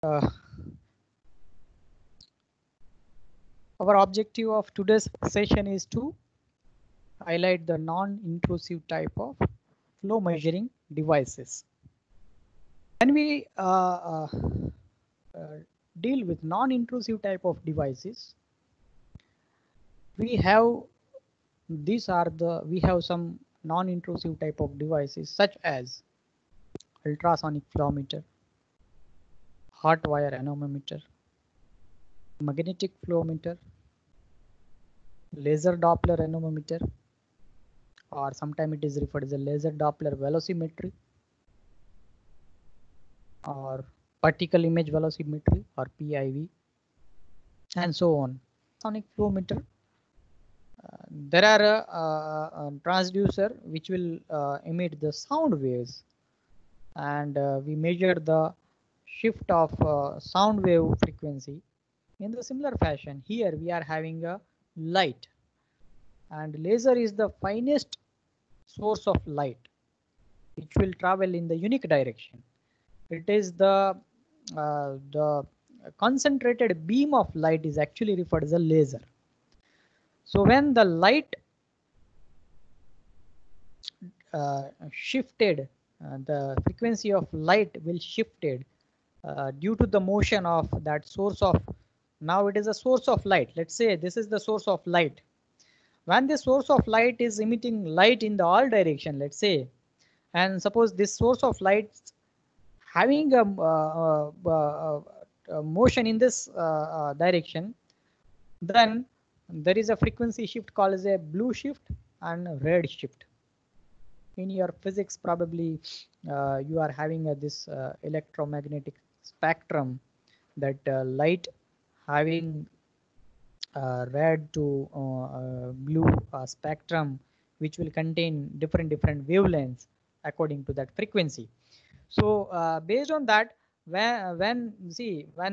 Our objective of today's session is to highlight the non-intrusive type of flow measuring devices. When we deal with non-intrusive type of devices, we have some non-intrusive type of devices such as ultrasonic flow meter, hot wire anemometer, magnetic flow meter, laser Doppler anemometer, or sometimes it is referred as a laser Doppler velocimetry, or particle image velocimetry, or PIV, and so on. Sonic flow meter, there are a transducer which will emit the sound waves, and we measure the shift of sound wave frequency. In the similar fashion, here we are having a light, and laser is the finest source of light which will travel in the unique direction. It is the concentrated beam of light is actually referred as a laser. So when the light shifted, the frequency of light will shifted due to the motion of that source of, now it is a source of light. Let's say this is the source of light. When the source of light is emitting light in the all direction, let's say, and suppose this source of light having a motion in this direction, then there is a frequency shift called as a blue shift and red shift. In your physics, probably you are having this electromagnetic spectrum, that light having red to blue spectrum, which will contain different wavelengths according to that frequency. So based on that, when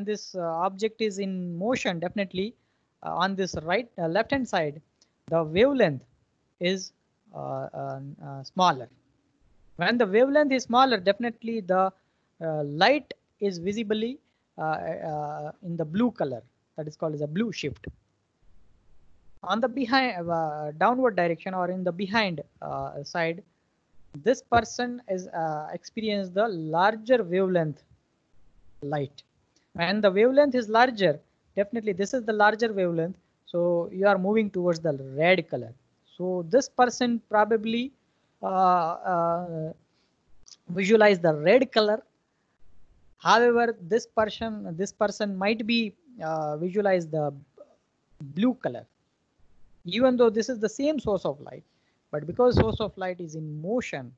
this object is in motion, definitely on this left hand side, the wavelength is smaller. When the wavelength is smaller, definitely the light is visibly in the blue color. That is called as a blue shift. On the behind downward direction, or in the behind side, this person is experience the larger wavelength light. When the wavelength is larger, definitely this is the larger wavelength, so you are moving towards the red color. So this person probably visualize the red color. However, this person might be visualize the blue color, even though this is the same source of light. But because source of light is in motion,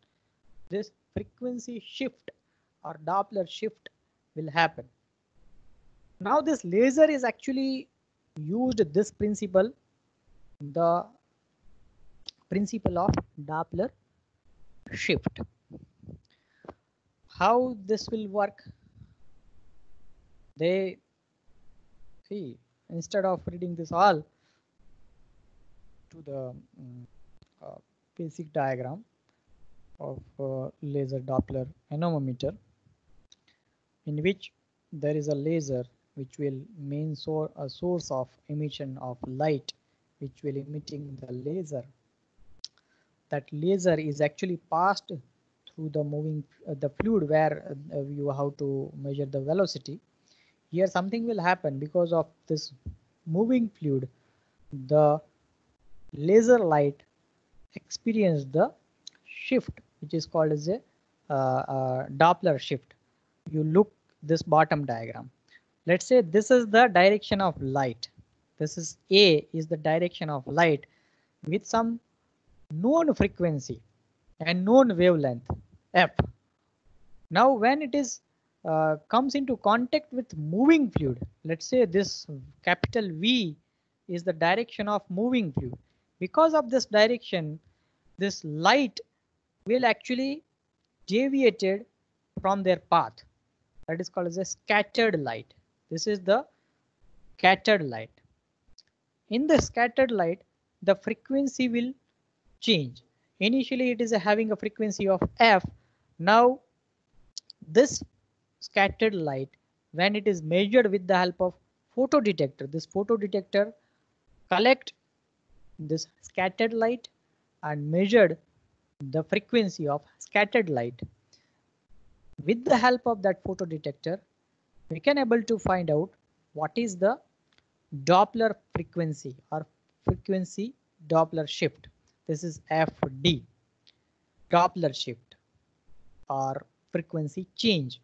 this frequency shift or Doppler shift will happen. Now this laser is actually used this principle, the principle of Doppler shift. How this will work? They see, instead of reading this all to the basic diagram of laser Doppler anemometer, in which there is a laser which will main a source of emission of light, which will emitting the laser. That laser is actually passed through the moving the fluid, where you have to measure the velocity. Here something will happen because of this moving fluid. The laser light experience the shift, which is called as a Doppler shift. You look this bottom diagram. Let's say this is the direction of light. This is A is the direction of light with some known frequency and known wavelength F. Now when it is comes into contact with moving fluid, let's say this capital V is the direction of moving fluid. Because of this direction, this light will actually deviated from their path. That is called as a scattered light. This is the scattered light. In the scattered light, the frequency will change. Initially it is having a frequency of F. Now this scattered light when it is measured with the help of photodetector. This photodetector collect this scattered light and measured the frequency of scattered light. With the help of that photodetector, we can able to find out what is the Doppler frequency or frequency Doppler shift. This is FD, Doppler shift or frequency change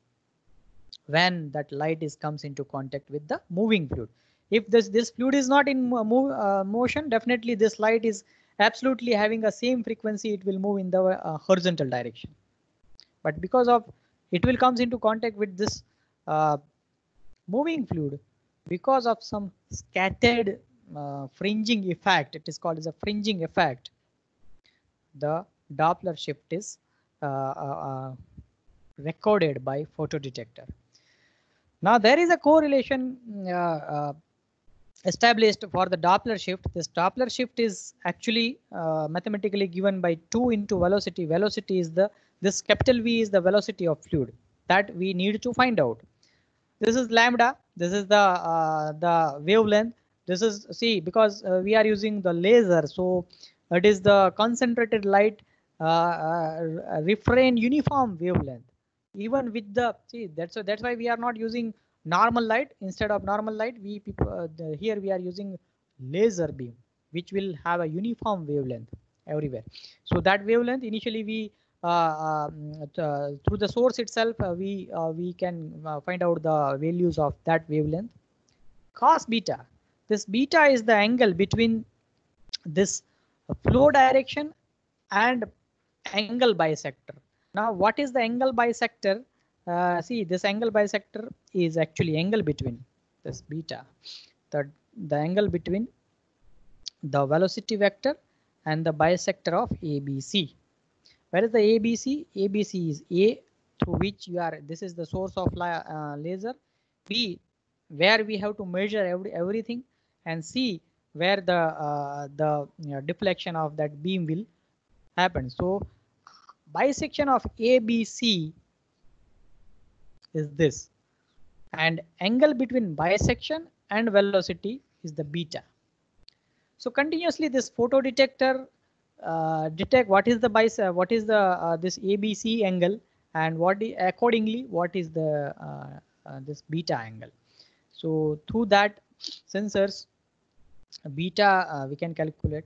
when that light is comes into contact with the moving fluid. If this fluid is not in motion, definitely this light is absolutely having a same frequency. It will move in the horizontal direction. But because of it will comes into contact with this moving fluid, because of some scattered fringing effect, it is called as a fringing effect, the Doppler shift is recorded by photodetector. Now there is a correlation established for the Doppler shift. This Doppler shift is actually mathematically given by 2 into velocity. Velocity is this capital V is the velocity of fluid that we need to find out. This is lambda. This is the wavelength. This is because we are using the laser, so it is the concentrated light refrain uniform wavelength. Even with the that's why we are not using normal light. Instead of normal light, here we are using laser beam, which will have a uniform wavelength everywhere. So that wavelength initially we through the source itself we can find out the values of that wavelength. Cos beta. This beta is the angle between this flow direction and angle bisector. Now what is the angle bisector? This angle bisector is actually angle between this beta, the angle between the velocity vector and the bisector of ABC. Where is the ABC? ABC is A, through which this is the source of laser. B, where we have to measure everything, and C, where the deflection of that beam will happen. So bisection of ABC is this, and angle between bisection and velocity is the beta. So continuously this photodetector detect what is the this ABC angle, and accordingly what is the this beta angle. So through that sensors beta we can calculate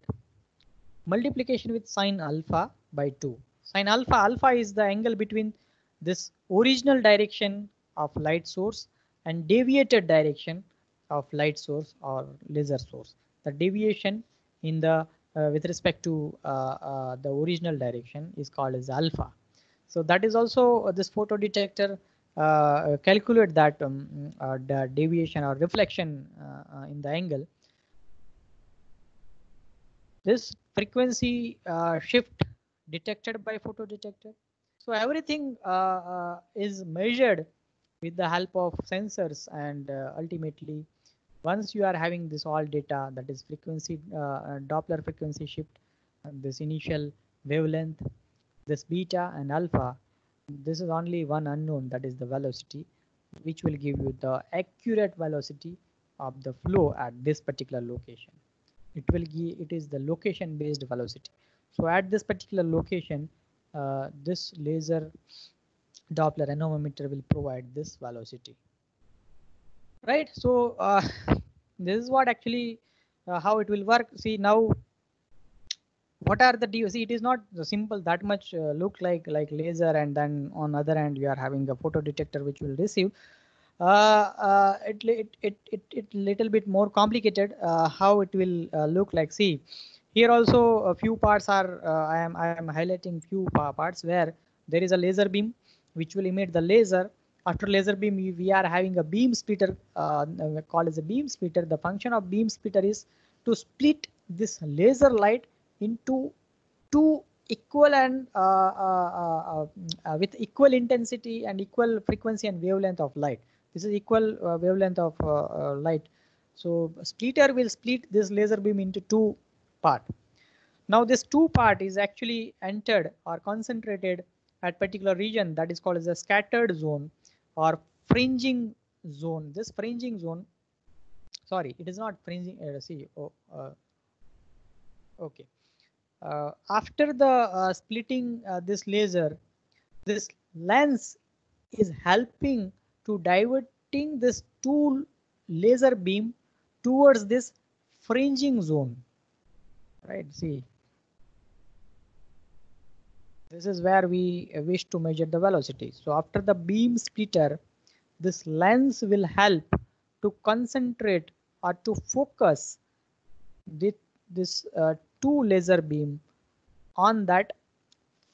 multiplication with sine alpha by 2. Sine alpha is the angle between this original direction of light source and deviated direction of light source or laser source. The deviation in the with respect to the original direction is called as alpha. So that is also this photodetector calculate that the deviation or reflection in the angle. This frequency shift detected by photodetector. So everything is measured with the help of sensors, and ultimately once you are having this all data, that is frequency Doppler frequency shift, and this initial wavelength, this beta and alpha, this is only one unknown, that is the velocity, which will give you the accurate velocity of the flow at this particular location. It is the location based velocity. So at this particular location this laser Doppler anemometer will provide this velocity, right? So this is what actually how it will work. See now what are the DOC? It is not simple that much look like laser, and then on other hand you are having a photodetector which will receive. It little bit more complicated how it will look like. See here also a few parts are I am highlighting few parts where there is a laser beam which will emit the laser. After laser beam we are having a beam splitter called as a beam splitter. The function of beam splitter is to split this laser light into two equal and with equal intensity and equal frequency and wavelength of light. This is equal wavelength of light. So splitter will split this laser beam into two part. Now this two part is actually entered or concentrated at particular region that is called as a scattered zone or fringing zone, this fringing zone, sorry, it is not fringing, see, okay. After the splitting this laser, this lens is helping to diverting this two laser beam towards this fringing zone, right? See, this is where we wish to measure the velocity. So after the beam splitter, this lens will help to concentrate or to focus this two laser beam on that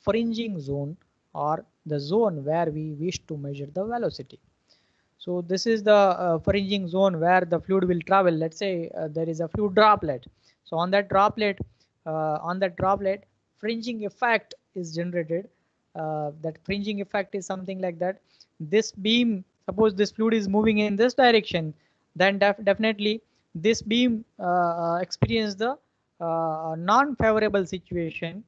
fringing zone or the zone where we wish to measure the velocity. So this is the fringing zone where the fluid will travel. Let's say there is a fluid droplet. So on that droplet, fringing effect is generated. That fringing effect is something like that. This beam, suppose this fluid is moving in this direction, then definitely this beam experience the non-favorable situation.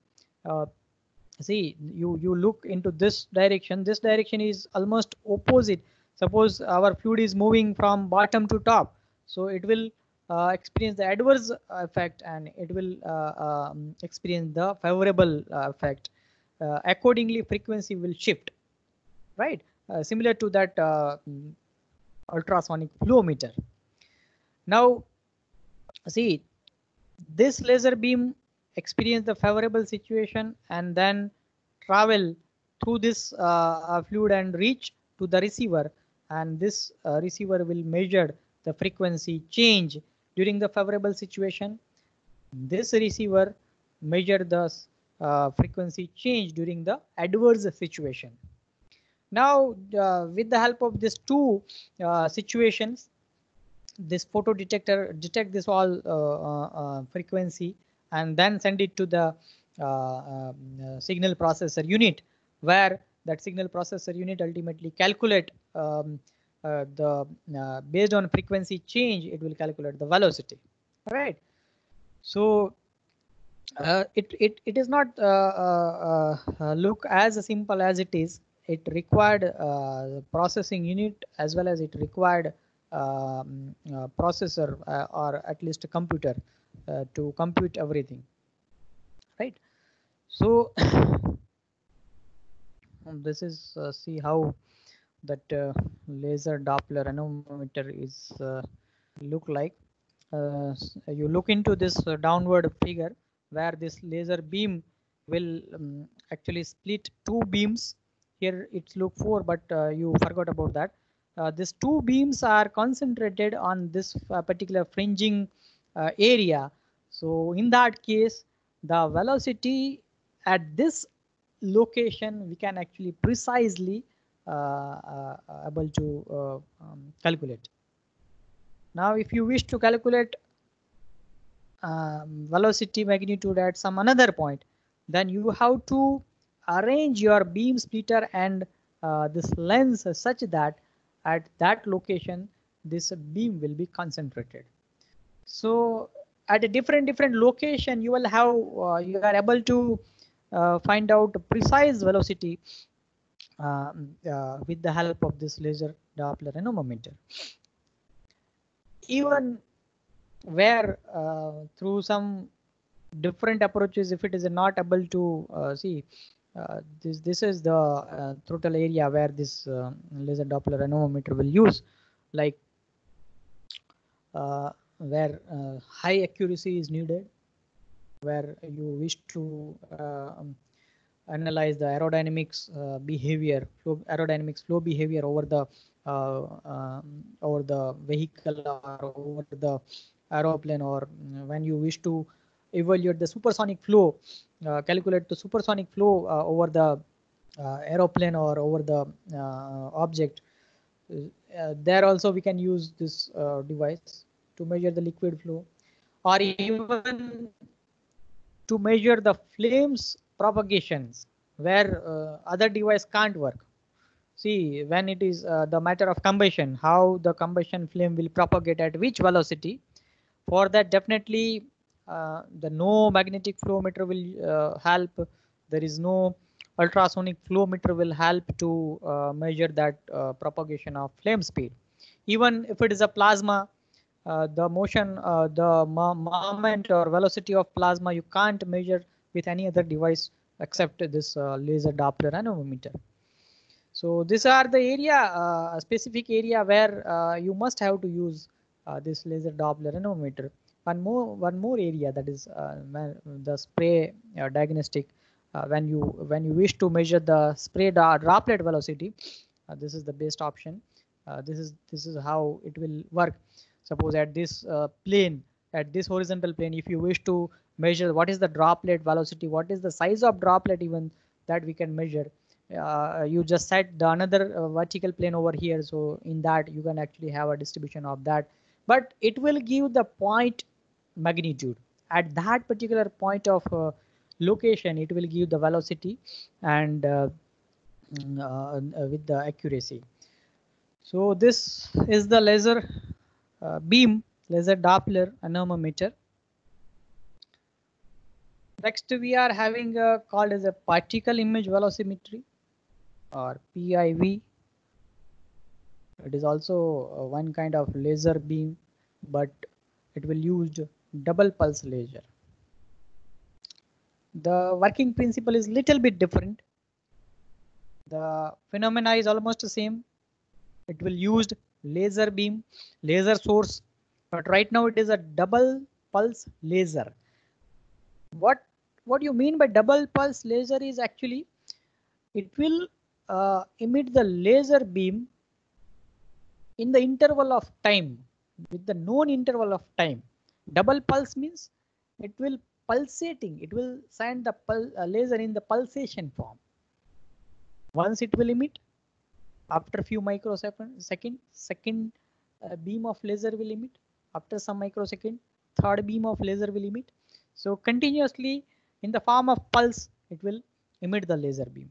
See, you look into this direction. This direction is almost opposite. Suppose our fluid is moving from bottom to top, so it will experience the adverse effect and it will experience the favorable effect. Accordingly, frequency will shift, right? Similar to that ultrasonic flow meter. Now, see, this laser beam experience the favorable situation and then travel through this fluid and reach to the receiver, and this receiver will measure the frequency change during the favorable situation. This receiver measure the frequency change during the adverse situation. Now with the help of these two situations, this photo detector detect this all frequency and then send it to the signal processor unit, where that signal processor unit ultimately calculate based on frequency change, it will calculate the velocity, right? So it is not look as simple as it is. It required processing unit as well as it required processor or at least a computer to compute everything, right? So this is see how that laser Doppler anemometer is look like. You look into this downward figure where this laser beam will actually split two beams. Here it's look 4, but you forgot about that. These two beams are concentrated on this particular fringing area. So in that case, the velocity at this location we can actually precisely able to calculate. Now if you wish to calculate velocity magnitude at some another point, then you have to arrange your beam splitter and this lens such that at that location this beam will be concentrated. So at a different location you will have you are able to find out precise velocity with the help of this laser Doppler anemometer. Even where through some different approaches, if it is not able to see this is the total area where this laser Doppler anemometer will use, like where high accuracy is needed, where you wish to analyze the aerodynamics behavior, aerodynamics flow behavior over the vehicle or over the aeroplane, or when you wish to evaluate the supersonic flow, calculate the supersonic flow over the aeroplane or over the object. There also we can use this device to measure the liquid flow, or even to measure the flames propagations where other device can't work. See, when it is the matter of combustion, how the combustion flame will propagate at which velocity. For that, definitely the no magnetic flow meter will help. There is no ultrasonic flow meter will help to measure that propagation of flame speed. Even if it is a plasma, the motion, the moment or velocity of plasma, you can't measure with any other device except this laser Doppler anemometer. So these are the area, specific area where you must have to use this laser Doppler anemometer. One more area, that is the spray diagnostic. When you wish to measure the spray droplet velocity, this is the best option. This is how it will work. Suppose at this plane, at this horizontal plane, if you wish to measure what is the droplet velocity, what is the size of droplet, even that we can measure. You just set the another vertical plane over here, so in that you can actually have a distribution of that, but it will give the point magnitude at that particular point of location. It will give the velocity and with the accuracy. So this is the laser beam, laser Doppler anemometer. Next we are having called as a particle image velocimetry, or PIV. It is also one kind of laser beam, but it will use double pulse laser. The working principle is little bit different. The phenomena is almost the same. It will use laser beam, laser source, but right now it is a double pulse laser. What you mean by double pulse laser is actually it will emit the laser beam in the interval of time, with the known interval of time. Double pulse means it will pulsating, it will send the laser in the pulsation form. Once it will emit, after few microseconds, second beam of laser will emit, after some microsecond third beam of laser will emit. So continuously in the form of pulse it will emit the laser beam.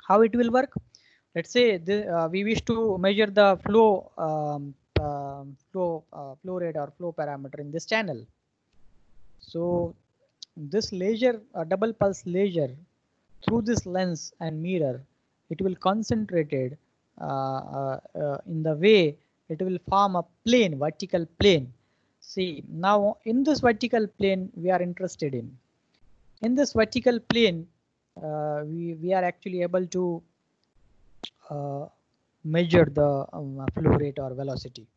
How it will work? Let's say we wish to measure the flow flow rate or flow parameter in this channel. So this laser, double pulse laser, through this lens and mirror, it will concentrated in the way it will form a plane, vertical plane. See, now in this vertical plane we are interested in. In this vertical plane, we are actually able to measure the flow rate or velocity.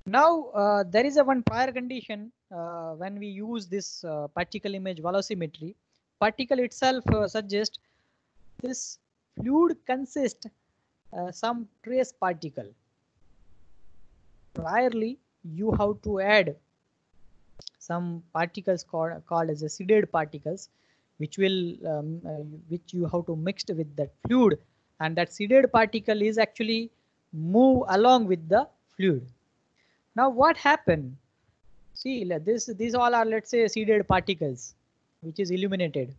Now there is a one prior condition when we use this particle image velocimetry. Particle itself suggests this fluid consists some trace particle. Priorly you have to add some particles called as a seeded particles, which will which you have to mix with that fluid, and that seeded particle is actually move along with the fluid. Now what happened? See, these all are, let's say, seeded particles which is illuminated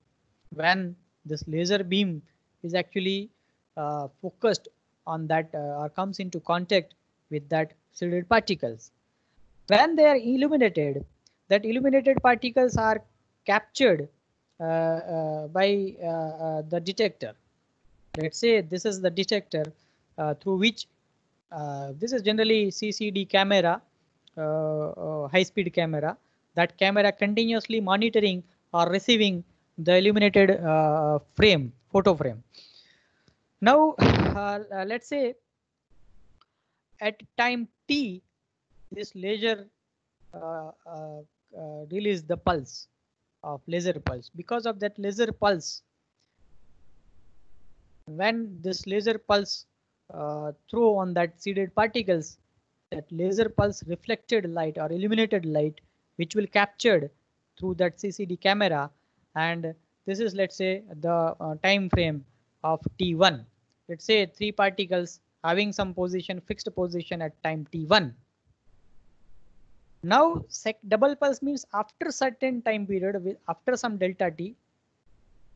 when this laser beam is actually focused on that or comes into contact with that seeded particles. When they are illuminated, that illuminated particles are captured by the detector. Let's say this is the detector through which this is generally CCD camera, high-speed camera. That camera continuously monitoring or receiving the illuminated frame, photo frame. Now let's say at time t, this laser release the pulse of laser pulse. Because of that laser pulse, when this laser pulse throw on that seeded particles, that laser pulse reflected light or illuminated light, which will captured through that CCD camera, and this is, let's say, the time frame of t1. Let's say 3 particles having some position, fixed position at time t1. Now double pulse means after certain time period, after some delta t,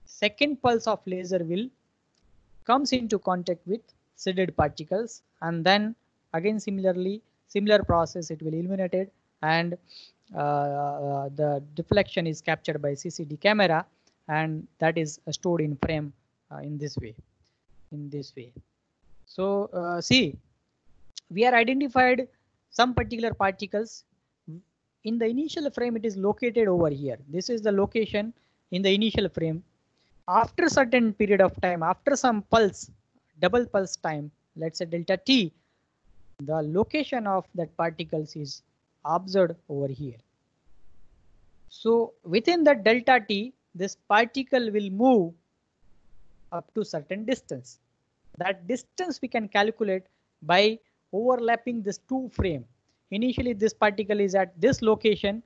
second pulse of laser will comes into contact with seeded particles, and then again similar process, it will illuminated, and the deflection is captured by CCD camera, and that is stored in frame in this way. So see, we are identified some particular particles. In the initial frame, it is located over here. This is the location in the initial frame. After certain period of time, after some pulse, double pulse time, let's say delta t, the location of that particles is observed over here. So within that delta t, this particle will move up to certain distance. That distance we can calculate by overlapping this two frame. Initially this particle is at this location,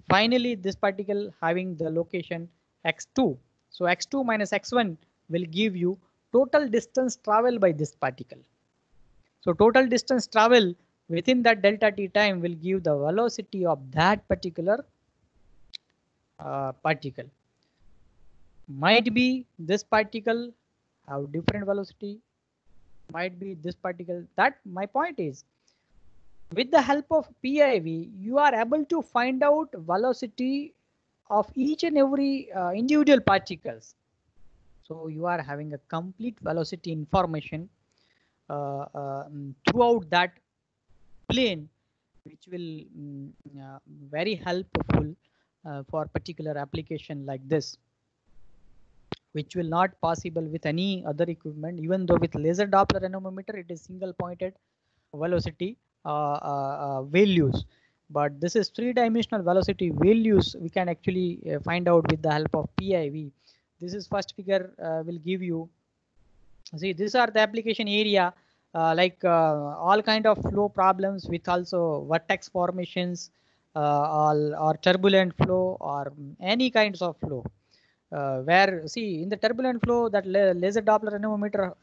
finally this particle having the location x2. So x2 minus x1 will give you total distance traveled by this particle. So total distance travel within that delta t time will give the velocity of that particular particle. Might be this particle have different velocity, might be this particle. That my point is, with the help of PIV, you are able to find out velocity of each and every individual particles. So you are having a complete velocity information throughout that plane, which will very helpful for particular application like this, which will not possible with any other equipment. Even though with laser Doppler anemometer, it is single pointed velocity values, but this is three-dimensional velocity values we can actually find out with the help of PIV. This is first figure will give you. See, these are the application area, all kind of flow problems with also vortex formations, or turbulent flow, or any kinds of flow. Where see in the turbulent flow, that laser Doppler anemometer,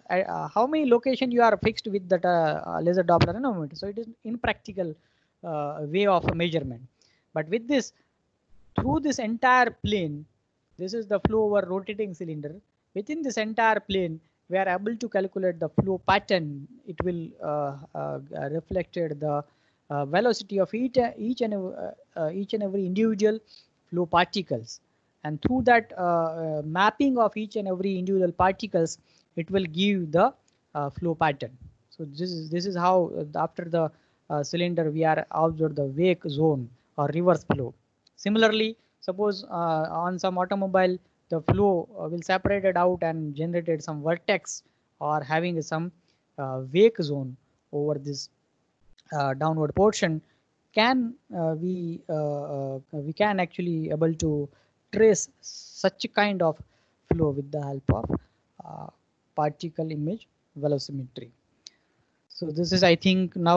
how many location you are fixed with that laser Doppler anemometer. So it is impractical way of measurement. But with this, through this entire plane, this is the flow over rotating cylinder. Within this entire plane, we are able to calculate the flow pattern. It will reflected the velocity of each and every individual flow particles. And through that mapping of each and every individual particles, it will give the flow pattern. So this is how after the cylinder we are observed the wake zone or reverse flow. Similarly, suppose on some automobile the flow will separate it out and generated some vertex or having some wake zone over this downward portion. Can we can actually able to trace such a kind of flow with the help of particle image velocimetry. So this is, I think, now